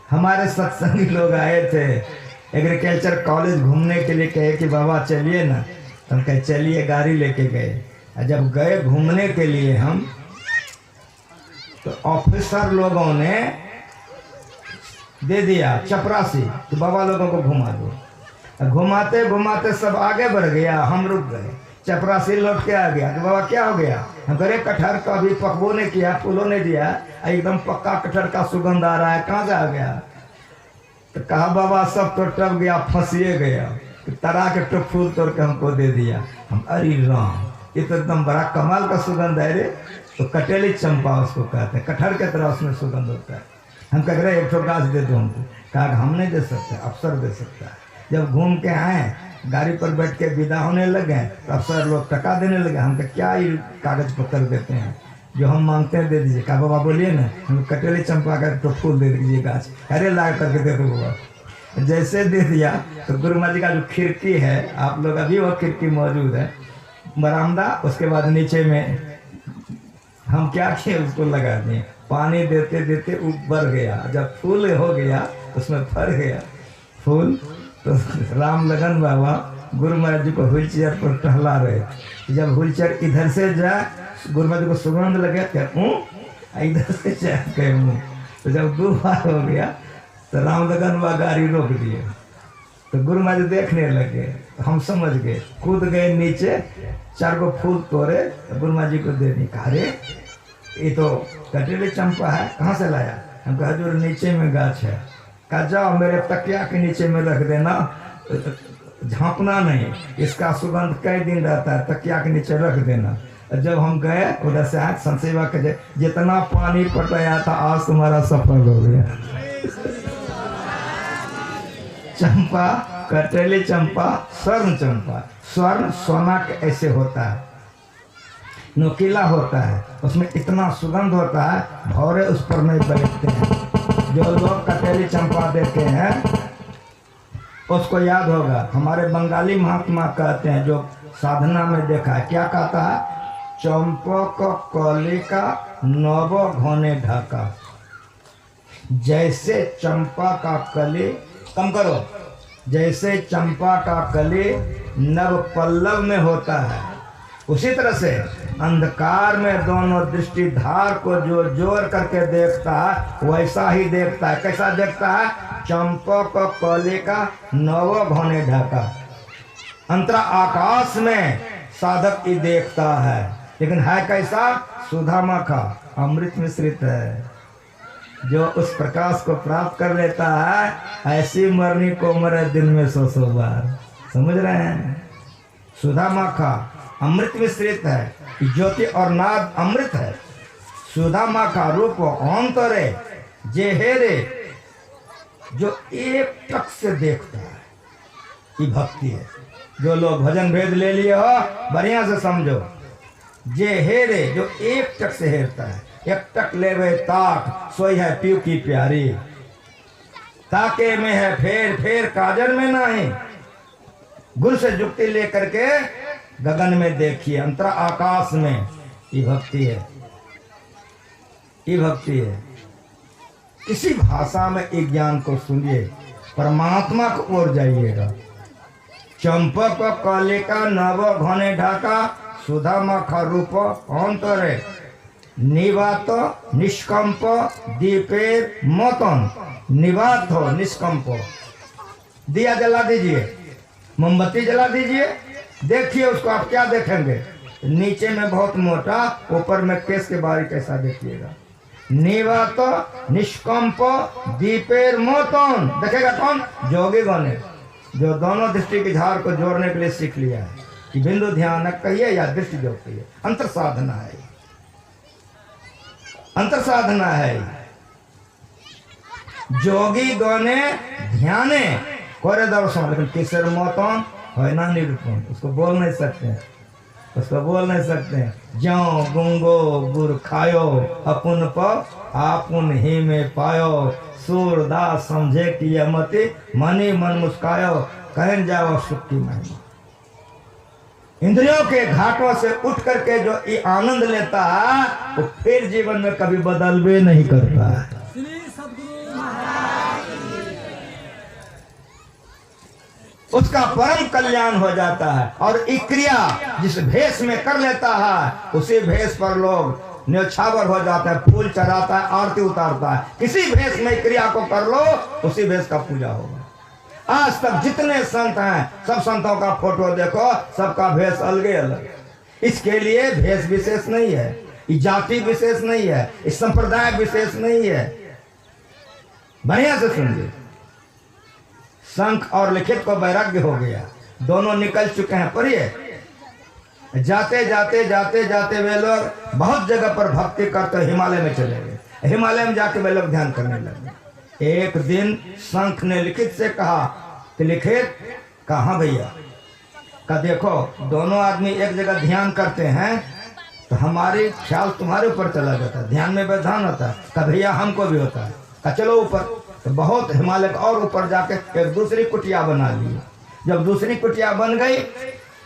हमारे सत्संगी लोग आए थे एग्रीकल्चर कॉलेज घूमने के लिए, कहे कि बाबा चलिए ना। हम कहे चलिए, गाड़ी लेके गए। जब गए घूमने के लिए हम, तो ऑफिसर लोगों ने दे दिया चपरासी, तो बाबा लोगों को घुमा दो। घुमाते घुमाते सब आगे बढ़ गया, हम रुक गए। चपरासी लौट के आ गया, तो बाबा क्या हो गया? हम करे कटहर का भी पकवो ने किया, फूलों ने दिया, एकदम पक्का कटहर का सुगंध आ रहा है, कहाँ से आ गया? तो कहा बाबा सब तो टप गया, फंसिए गया। तो तरा के तो फूल तोड़ के हमको दे दिया। हम अरे राम, ये तो एकदम बड़ा कमाल का सुगंध है रे। तो कटेली चंपा उसको कहते हैं, कटहर के तरह उसमें सुगंध होता है। हम कह रहे 1 गाछ दे दो हमको। कहा हम नहीं दे सकते, अफसर दे सकता है। जब घूम के आए, गाड़ी पर बैठ के विदा होने लगे, तो अफसर लोग टका देने लगे। हम क्या ये कागज पत्र देते हैं, जो हम मांगते हैं दे दीजिए। कहा बाबा बोलिए ना, हम कटेली चंपा का तो फूल दे दीजिए गाछ। अरे ला करके दे दो बाबा। जैसे दे दिया तो गुरु महाराज जी का जो खिड़की है, आप लोग अभी वो खिड़की मौजूद है, बरामदा। उसके बाद नीचे में हम क्या किए, उसको लगा दिए। पानी देते देते ऊपर गया। जब फूल हो गया उसमें फर गया फूल, तो राम लगन बाबा गुरु महाराज जी को व्हील चेयर पर टहला रहे। जब व्हील चेयर इधर से जाए, गुरु महाराज जी को सुगंध लगे, क्या इधर से जाए कहीं। तो जब 2 बार हो गया तो राम लगन बाबा गाड़ी रोक दिए। तो गुरु महाराज देखने लगे, तो हम समझ गए, कूद गए नीचे, 4 गो फूल तोड़े, तो गुरु महाराज जी को दे दी। कहा रे ये तो कटेली चंपा है, कहाँ से लाया? हम कहा जो नीचे में गाछ है। कहा जाओ मेरे तकिया के नीचे में रख देना, झांपना नहीं, इसका सुगंध कई दिन रहता है, तकिया के नीचे रख देना। जब हम गए उधर से आए, संसेवा के जितना पानी पटाया था आज तुम्हारा सफल हो गया। चंपा, कटेली चंपा, स्वर्ण चंपा। स्वर्ण सोना के ऐसे होता है, नोकीला होता है, उसमें इतना सुगंध होता है, भौरे उस पर नहीं बैठते हैं। जो लोग कटेली चंपा देखे हैं उसको याद होगा, हमारे बंगाली महात्मा कहते हैं, जो साधना में देखा है, क्या कहता है? चंपक कलिका नव घने ढाका। जैसे चंपा का कली, कम करो, जैसे चंपा का कली नव पल्लव में होता है, उसी तरह से अंधकार में दोनों दृष्टि धार को जो जोड़ करके देखता है वैसा ही देखता है। कैसा देखता है? चंपक कलिका नव घने ढाका। अंतरा आकाश में साधक ही देखता है, लेकिन है कैसा? सुधा माखा, अमृत मिश्रित है। जो उस प्रकाश को प्राप्त कर लेता है, ऐसी मरनी को मरे दिन में 100 बार। समझ रहे हैं? सुधा माखा अमृत मिश्रित है, ज्योति और नाद अमृत है। सुधा माखा रूप अंतरे जे हेरे, जो एक टक से देखता है, ये भक्ति है। जो लोग भजन भेद ले लिए हो, बढ़िया से समझो। जे हेरे, जो एक टक से हेरता है। एकटक लेवे ताक सोई है पीव की प्यारी। ताके में है फेर फेर काजल में नहीं, गुल से जुक्ति लेकर के गगन में देखिए अंतर आकाश में। ये भक्ति है, ये भक्ति है। किसी भाषा में एक ज्ञान को सुनिए, परमात्मा की ओर जाइएगा। चंपक कलिका नव घने ढाका सुधा मखा रूप अंतरे निवात निष्कंप दीपेर मतन। निवात हो निष्कंप, दिया जला दीजिए, मोमबत्ती जला दीजिए, देखिए उसको आप क्या देखेंगे, नीचे में बहुत मोटा, ऊपर में केस के बारी कैसा देखिएगा। निवात निष्कंप दीपेर मतन, देखेगा कौन? जोगी गणे, जो दोनों दृष्टि की झार को जोड़ने के लिए सीख लिया है कि बिंदु ध्यान कहिए या दृष्टि जो कहिए, अंतर साधना है, अंतर साधना है। जोगी गणे ध्याने करे दर्शन, लेकिन किसर मतन है ना निरूपण, उसको बोल नहीं सकते, उसको बोल नहीं सकते। ज्यो गुंगो गुर खायो अपुन पर आपुन ही में पायो। सूरदास समझे कि यह मति मनी मन मुस्कायो, कहन जाओ सुख की महिमा। इंद्रियों के घाटों से उठ करके जो ये आनंद लेता है वो फिर जीवन में कभी बदलवे नहीं करता है। उसका परम कल्याण हो जाता है। और एक क्रिया जिस भेष में कर लेता है उसी भेष पर लोग न्यौछावर हो जाता है, फूल चढ़ाता है, आरती उतारता है। किसी भेष में क्रिया को कर लो उसी भेष का पूजा होगा। आज तक जितने संत हैं सब संतों का फोटो देखो, सबका भेष अलगे अलग। इसके लिए भेष विशेष नहीं है, ये जाति विशेष नहीं है, इस संप्रदाय विशेष नहीं है। बढ़िया से सुनिए, शंख और लिखित को वैराग्य हो गया, दोनों निकल चुके हैं। पढ़िए, जाते जाते जाते जाते वे लोग बहुत जगह पर भक्ति करते हिमालय में चले गए। हिमालय में जाके वे लोग ध्यान करने लगे। एक दिन शंख ने लिखित से कहा कि लिखित कहाँ भैया? का देखो दोनों आदमी एक जगह ध्यान करते हैं तो हमारी ख्याल तुम्हारे ऊपर चला जाता है, ध्यान में व्यवधान होता है। का भैया हमको भी होता है। का चलो ऊपर। तो बहुत हिमालय और ऊपर जाके एक दूसरी कुटिया बना ली। जब दूसरी कुटिया बन गई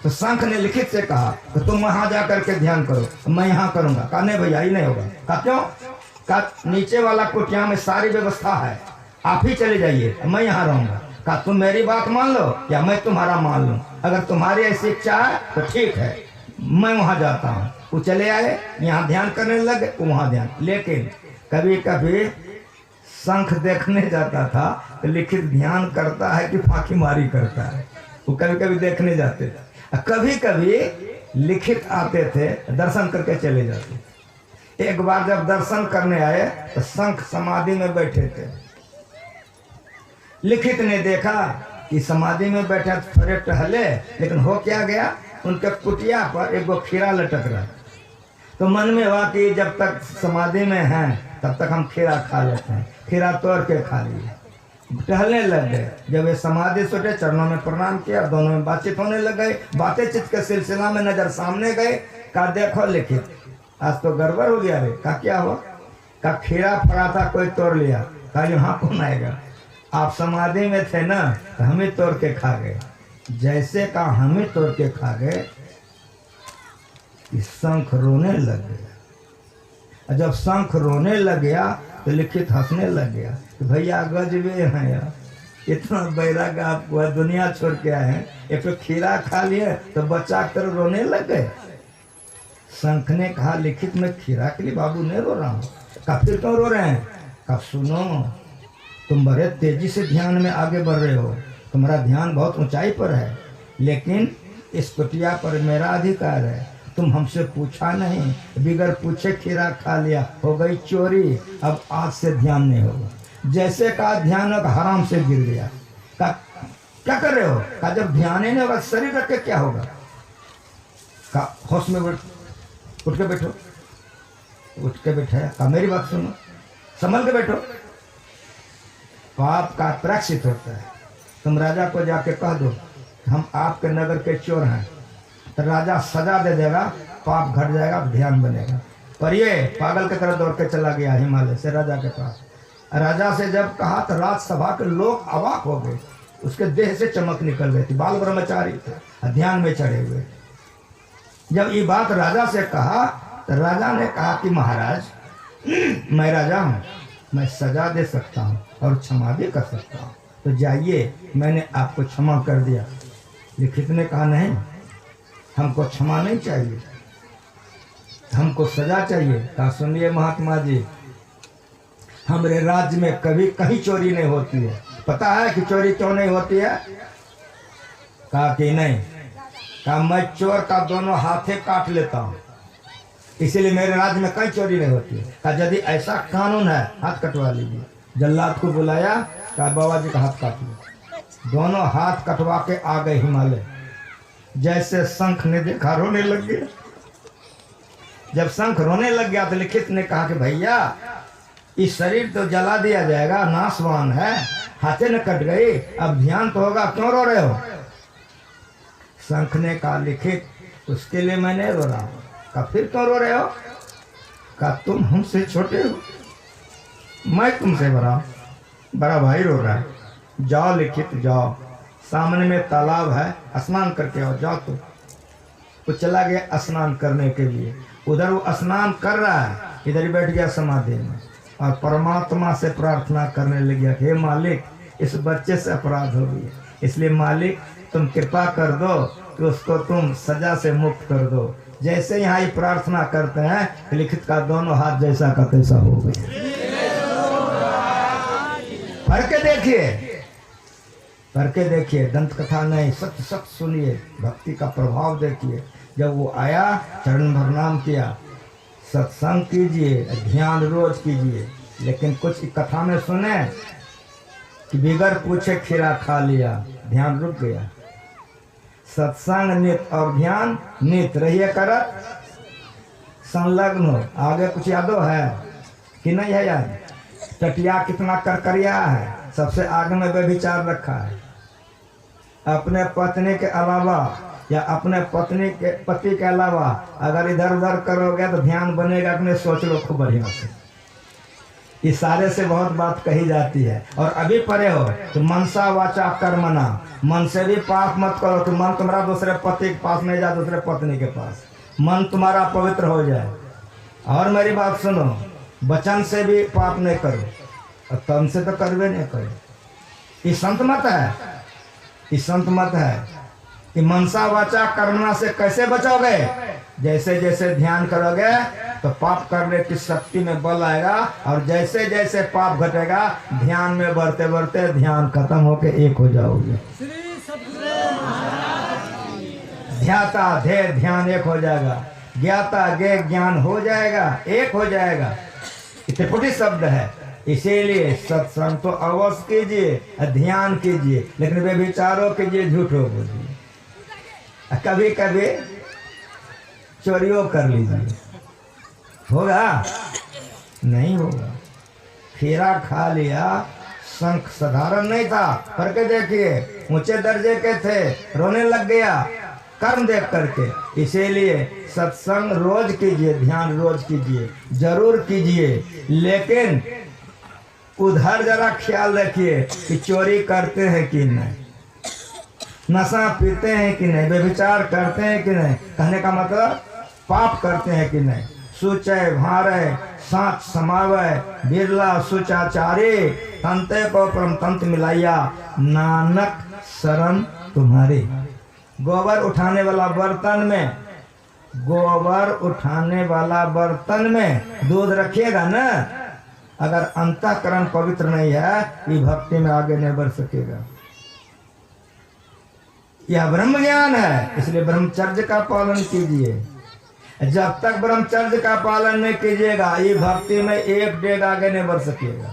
तो शंख ने लिखित से कहा तो तुम वहां जा करके ध्यान करो, मैं यहाँ करूंगा। कहा नहीं भैया ही नहीं होगा। कहा क्यों? कहा नीचे वाला कुटिया में सारी व्यवस्था है, आप ही चले जाइए, मैं यहाँ रहूंगा। कहा तुम मेरी बात मान लो या मैं तुम्हारा मान लूं, अगर तुम्हारी ऐसी इच्छा है तो ठीक है, मैं वहां जाता हूँ। वो चले आए, यहाँ ध्यान करने लगे, वहां ध्यान। लेकिन कभी कभी शंख देखने जाता था तो लिखित ध्यान करता है कि फांकी मारी करता है। वो कभी कभी देखने जाते थे, कभी कभी लिखित आते थे, दर्शन करके चले जाते। एक बार जब दर्शन करने आए तो शंख समाधि में बैठे थे। लिखित ने देखा कि समाधि में बैठे थोड़े टहले, लेकिन हो क्या गया, उनके कुटिया पर एक वो खीरा लटक रहा। तो मन में हुआ कि जब तक समाधि में हैं तब तक हम खीरा खा लेते हैं। खीरा तोड़ के खा लिए, टहलने लग गए। जब ये समाधि छूटे, चरणों में प्रणाम किया, दोनों में बातचीत होने लग गई। बातें चित के सिलसिला में नजर सामने गए। कहा देखो लिखित आज तो गड़बड़ हो गया रे। कहा क्या हुआ? कहा खीरा फड़ा था, कोई तोड़ लिया। कहा यहाँ कौन आएगा, आप समाधि में थे ना, तो हम ही तोड़ के खा गए। जैसे कहा हम ही तोड़ के खा गए, शंख रोने लग गया। जब शंख रोने लग गया तो लिखित हंसने लग गया कि भैया गजबे हैं यार, इतना बैराग आपको है, दुनिया छोड़ के आए हैं, एक तो खीरा खा लिए तो बच्चा की तरह रोने लग गए। शंख ने कहा लिखित मैं खीरा के लिए बाबू नहीं रो रहा हूँ। कहा फिर क्यों रो रहे हैं? कहा सुनो, तुम बड़े तेजी से ध्यान में आगे बढ़ रहे हो, तुम्हारा ध्यान बहुत ऊंचाई पर है, लेकिन इस कुटिया पर मेरा अधिकार है। तुम हमसे पूछा नहीं, बिगर पूछे खीरा खा लिया, हो गई चोरी। अब आज से ध्यान नहीं होगा। जैसे कहा ध्यान हराम से गिर गया। कहा क्या कर रहे हो? कहा जब ध्यान ही नहीं होगा शरीर रख के क्या होगा? कहा होश में उठ के बैठो। उठ के बैठा। कहा मेरी बात सुनो, संभल के बैठो। पाप का प्रायश्चित होता है। तुम राजा को जाके कह दो हम आपके नगर के चोर हैं, तो राजा सजा दे देगा, पाप घट जाएगा, ध्यान बनेगा। पर ये पागल की तरह दौड़ के चला गया हिमालय से राजा के पास। राजा से जब कहा तो राजसभा के लोग अवाक हो गए, उसके देह से चमक निकल गई थी, बाल ब्रह्मचारी था, ध्यान में चढ़े हुए। जब ये बात राजा से कहा तो राजा ने कहा कि महाराज मैं राजा हूँ, मैं सजा दे सकता हूँ और क्षमा भी कर सकता हूँ, तो जाइए, मैंने आपको क्षमा कर दिया। लिखित ने कहा नहीं, हमको क्षमा नहीं चाहिए, हमको सजा चाहिए। कहा सुनिए महात्मा जी, हमारे राज्य में कभी कहीं चोरी नहीं होती है, पता है कि चोरी क्यों नहीं होती है? कहा कि नहीं। कहा मैं चोर का दोनों हाथे काट लेता हूँ, इसीलिए मेरे राज्य में कहीं चोरी नहीं होती है। कहा यदि ऐसा कानून है हाथ कटवा लीजिए। जल्लाद को बुलाया, कहा बाबा जी का हाथ काट लो। दोनों हाथ कटवा के आ गए हिमालय। जैसे शंख ने देखा रोने लग गया। जब शंख रोने लग गया तो लिखित ने कहा कि भैया इस शरीर तो जला दिया जाएगा, नाशवान है, हाथे न कट गई, अब ध्यान तो होगा, क्यों रो रहे हो? शंख ने कहा लिखित उसके लिए मैं नहीं रो रहा हूँ। कहा फिर क्यों रो रहे हो? कहा तुम हमसे छोटे हो, मैं तुमसे बड़ा भाई रो रहा है। जाओ लिखित जाओ, सामने में तालाब है, स्नान करके आओ, जाओ। तो चला गया स्नान करने के लिए। उधर वो स्नान कर रहा है, इधर ही बैठ गया समाधि में और परमात्मा से प्रार्थना करने लग गया, हे मालिक इस बच्चे से अपराध हो गया, इसलिए मालिक तुम कृपा कर दो कि उसको तुम सजा से मुक्त कर दो। जैसे यहाँ ही प्रार्थना करते हैं, लिखित का दोनों हाथ जैसा का तैसा हो गया। करके देखिए, दंत कथा नहीं, सत्य सत्य सुनिए, भक्ति का प्रभाव देखिए। जब वो आया, चरण भर नाम किया, सत्संग कीजिए, ध्यान रोज कीजिए। लेकिन कुछ कथा में सुने कि बिगर पूछे खीरा खा लिया, ध्यान रुक गया। सत्संग नित और ध्यान नित रहिए करत संलग्न हो। आगे कुछ यादो है कि नहीं है याद? टटिया कितना करकरिया है, सबसे आगे में व्यभिचार रखा है। अपने पत्नी के अलावा या अपने पति के अलावा अगर इधर उधर करोगे तो ध्यान बनेगा कि नहीं, सोच लो खूब बढ़िया से। इशारे से बहुत बात कही जाती है। और अभी पढ़े हो तो मनसा वाचा कर्मणा, मन से भी पाप मत करो कि मन तुम्हारा दूसरे पति के पास नहीं जाए, दूसरे पत्नी के पास, मन तुम्हारा पवित्र हो जाए। और मेरी बात सुनो, वचन से भी पाप नहीं करो और तन से तो करवे नहीं करो। ये संत मत है, ये संत मत है कि मनसा वाचा कर्मणा से कैसे बचोगे? जैसे जैसे ध्यान करोगे तो पाप करने की शक्ति में बल आएगा, और जैसे जैसे पाप घटेगा ध्यान में बढ़ते बढ़ते ध्यान खत्म होके एक हो जाओगे। ध्याता धे ध्यान एक हो जाएगा, ज्ञाता गे ज्ञान हो जाएगा, एक हो जाएगा। त्रिपुटी शब्द है। इसीलिए सत्संग तो अवश्य कीजिए, ध्यान कीजिए, लेकिन वे विचारों कीजिए, झूठो बोलिए। कभी कभी चोरियों कर लीजिए, होगा? नहीं होगा। खीरा खा लिया, शंख साधारण नहीं था, करके देखिए ऊंचे दर्जे के थे, रोने लग गया कर्म देख करके। इसीलिए सत्संग रोज कीजिए, ध्यान रोज कीजिए, जरूर कीजिए, लेकिन उधर जरा ख्याल रखिए कि चोरी करते हैं कि नहीं, नशा पीते हैं कि नहीं, व्यभिचार करते हैं कि नहीं, कहने का मतलब पाप करते हैं कि नहीं। सुचय भारे साच समावय बिरला सुचाचारे, तंते को परम तंत्र मिलाइया, नानक शरण तुम्हारे। गोबर उठाने वाला बर्तन में दूध रखिएगा ना, अगर अंतःकरण पवित्र नहीं है, ये भक्ति में आगे नहीं बढ़ सकेगा। यह ब्रह्म ज्ञान है, इसलिए ब्रह्मचर्य का पालन कीजिए। जब तक ब्रह्मचर्य का पालन नहीं कीजिएगा, ये भक्ति में एक डेग आगे नहीं बढ़ सकेगा।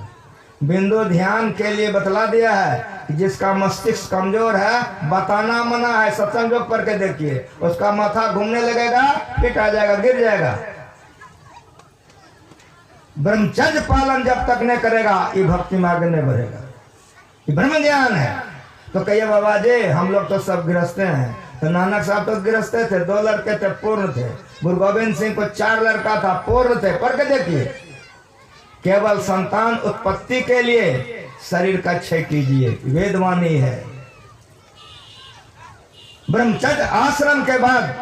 बिंदु ध्यान के लिए बतला दिया है कि जिसका मस्तिष्क कमजोर है, बताना मना है, सत्संग योग पढ़ के देखिए, उसका माथा घूमने लगेगा, फिट आ जाएगा, गिर जाएगा। ब्रह्मचर्य पालन जब तक नहीं करेगा, ये भक्ति में आगे नहीं बढ़ेगा। ये ब्रह्म ज्ञान है। तो कहिए बाबा जी हम लोग तो सब गृहस्थ हैं, तो नानक साहब तो गृहस्थ थे, 2 लड़के थे, पूर्ण थे। गुरु गोविंद सिंह को 4 लड़का था, पूर्ण थे। पढ़ के देखिए, केवल संतान उत्पत्ति के लिए शरीर का क्षय कीजिए, वेदवाणी है। ब्रह्मचर्य आश्रम के बाद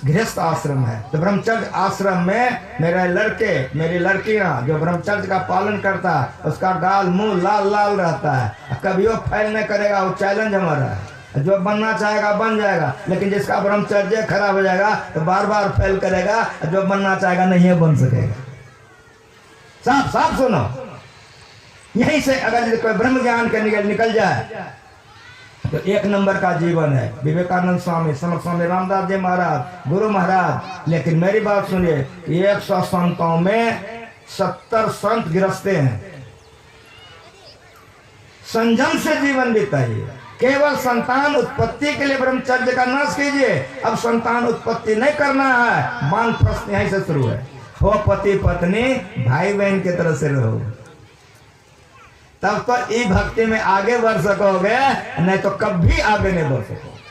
गृहस्थ आश्रम है। तो ब्रह्मचर्य आश्रम में मेरे लड़के मेरी लड़कियां जो ब्रह्मचर्य का पालन करता है उसका गाल मुंह लाल लाल रहता है। कभी वो फैल नहीं करेगा, वो चैलेंज हमारा है। जो बनना चाहेगा बन जाएगा, लेकिन जिसका ब्रह्मचर्य खराब हो जाएगा तो बार बार फैल करेगा। जो बनना चाहेगा नहीं बन सकेगा। साफ साफ सुनो, यहीं से अगर कोई ब्रह्म ज्ञान के निकल जाए तो 1 नंबर का जीवन है। विवेकानंद स्वामी, समर्थ स्वामी रामदास जी महाराज, गुरु महाराज। लेकिन मेरी बात सुनिए, 100 संतों में 70 संत गिरस्ते हैं। संयम से जीवन बिताइए। केवल संतान उत्पत्ति के लिए ब्रह्मचर्य का नाश कीजिए। अब संतान उत्पत्ति नहीं करना है, मान प्रश्न यहीं से शुरू है। हो पति पत्नी भाई बहन की तरह से रहो, तब तो ई भक्ति में आगे बढ़ सकोगे, नहीं तो कभी आगे नहीं बढ़ सकोगे।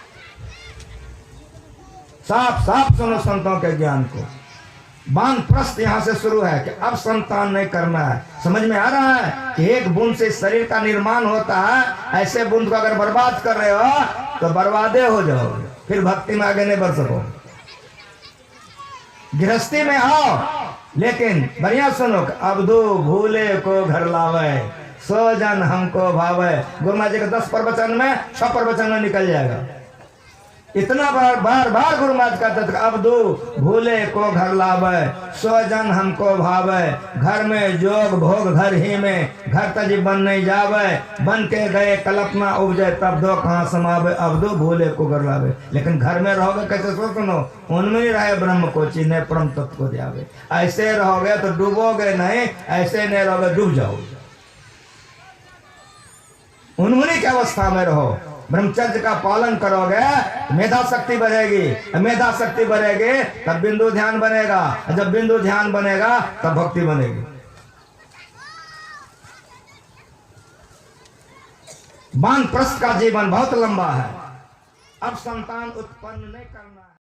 साफ साफ सुनो संतों के ज्ञान को। वानप्रस्थ यहां से शुरू है कि अब संतान नहीं करना है। समझ में आ रहा है कि एक बूंद से शरीर का निर्माण होता है। ऐसे बूंद को अगर बर्बाद कर रहे हो तो बर्बादे हो जाओगे, फिर भक्ति में आगे नहीं बढ़ सकोगे। गृहस्थी में आओ, लेकिन बढ़िया सुनो, अबदू भूले को घर लावे, सो जन हमको भावे। गुरु महाराज जी के 10 प्रवचन में 6 प्रवचन में निकल जाएगा। इतना बार बार बार गुरु महाराज कहते थे, अबदू भूले को घर लावे, सो जन हमको भावे। घर में जोग भोग घर ही में, घर तजी बन नहीं जावे। बन के गए कल्पना उपजे, तब दो कहाँ समावे। अबदू भूले को घर लावे। लेकिन घर में रहोगे कैसे, सो सुनो, उनमें ही रहे ब्रह्म को चिन्हे, परम तत्व को जावे। ऐसे रहोगे तो डूबोगे नहीं, ऐसे नहीं रहोगे डूब जाओगे। उन्होंने की अवस्था में रहो, ब्रह्मचर्य का पालन करोगे, मेधा शक्ति बढ़ेगी। मेधा शक्ति बढ़ेगी तब बिंदु ध्यान बनेगा, जब बिंदु ध्यान बनेगा तब भक्ति बनेगी। वानप्रस्थ का जीवन बहुत लंबा है। अब संतान उत्पन्न नहीं करना है।